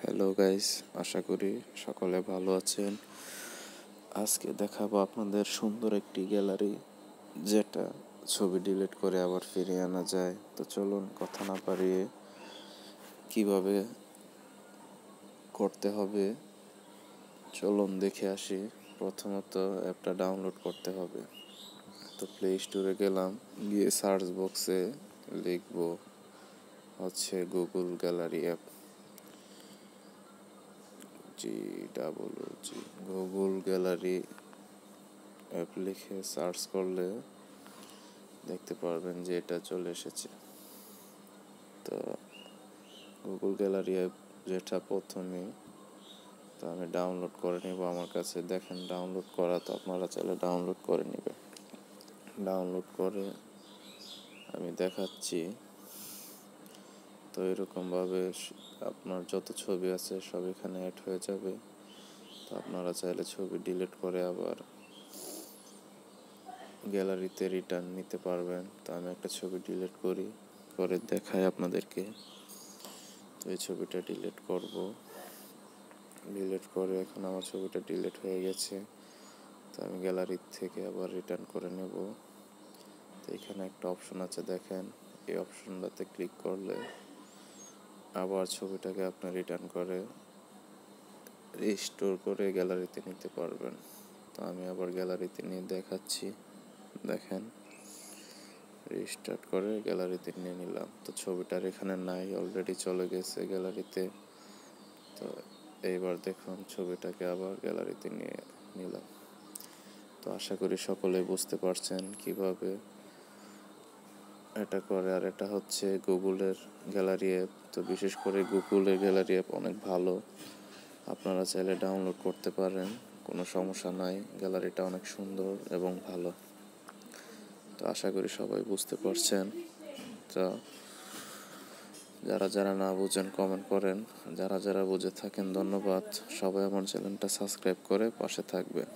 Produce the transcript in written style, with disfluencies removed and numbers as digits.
Hello guys, আশা করি সকলে ভালো আছেন। আজকে দেখাবো আপনাদের সুন্দর একটি গ্যালারি, যেটা ছবি ডিলিট করে আবার ফিরিয়ে আনা যায়। তো চলুন কথা না বাড়িয়ে কিভাবে করতে হবে চলুন দেখে আসি। প্রথমত অ্যাপটা ডাউনলোড করতে হবে। তো প্লে স্টোরে গেলাম, গিয়ে সার্চ বক্সে লিখবো Google gallery app, Google gallery app লিখে সার্চ করলে দেখতে পারবেন যে এটা চলে এসেছে। তো গুগল গ্যালারি অ্যাপ যেটা প্রথমে, তো আমি ডাউনলোড করে নেব। আমার কাছে দেখেন ডাউনলোড করা, তো আপনারা চাইলে ডাউনলোড করে নেবেন। ডাউনলোড করে আমি দেখাচ্ছি। তো এরকমভাবে আপনার যত ছবি আছে সব এখানে অ্যাড হয়ে যাবে। তো আপনারা চাইলে ছবি ডিলিট করে আবার গ্যালারিতে রিটার্ন নিতে পারবেন। তো আমি একটা ছবি ডিলিট করে দেখাই আপনাদেরকে। তো এই ছবিটা ডিলিট করব, ডিলিট করে এখন আমার ছবিটা ডিলিট হয়ে গেছে। তো আমি গ্যালারি থেকে আবার রিটার্ন করে নেব। তো এখানে একটা অপশন আছে দেখেন, এই অপশনটাতে ক্লিক করলে আবার ছবিটাকে আপনি রিটার্ন করে রিস্টোর করে গ্যালারিতে নিতে পারবেন। তো আমি আবার গ্যালারিতে নিয়ে দেখাচ্ছি, দেখেন রিস্টার্ট করে গ্যালারিতে নিয়ে নিলাম। তো ছবিটার এখানে নাই, অলরেডি চলে গেছে গ্যালারিতে। তো এইবার দেখুন ছবিটাকে আবার গ্যালারিতে নিয়ে নিলাম। তো আশা করি সকলেই বুঝতে পারছেন কিভাবে এটা করে। আর এটা হচ্ছে গুগলের গ্যালারি অ্যাপ। তো বিশেষ করে গুগলের গ্যালারি অ্যাপ অনেক ভালো, আপনারা চাইলে ডাউনলোড করতে পারেন, কোনো সমস্যা নাই। গ্যালারিটা অনেক সুন্দর এবং ভালো। তো আশা করি সবাই বুঝতে পারছেন। তো যারা না বুঝেন কমেন্ট করেন, যারা বুঝে থাকেন ধন্যবাদ। সবাই আমার চ্যানেলটা সাবস্ক্রাইব করে পাশে থাকবেন।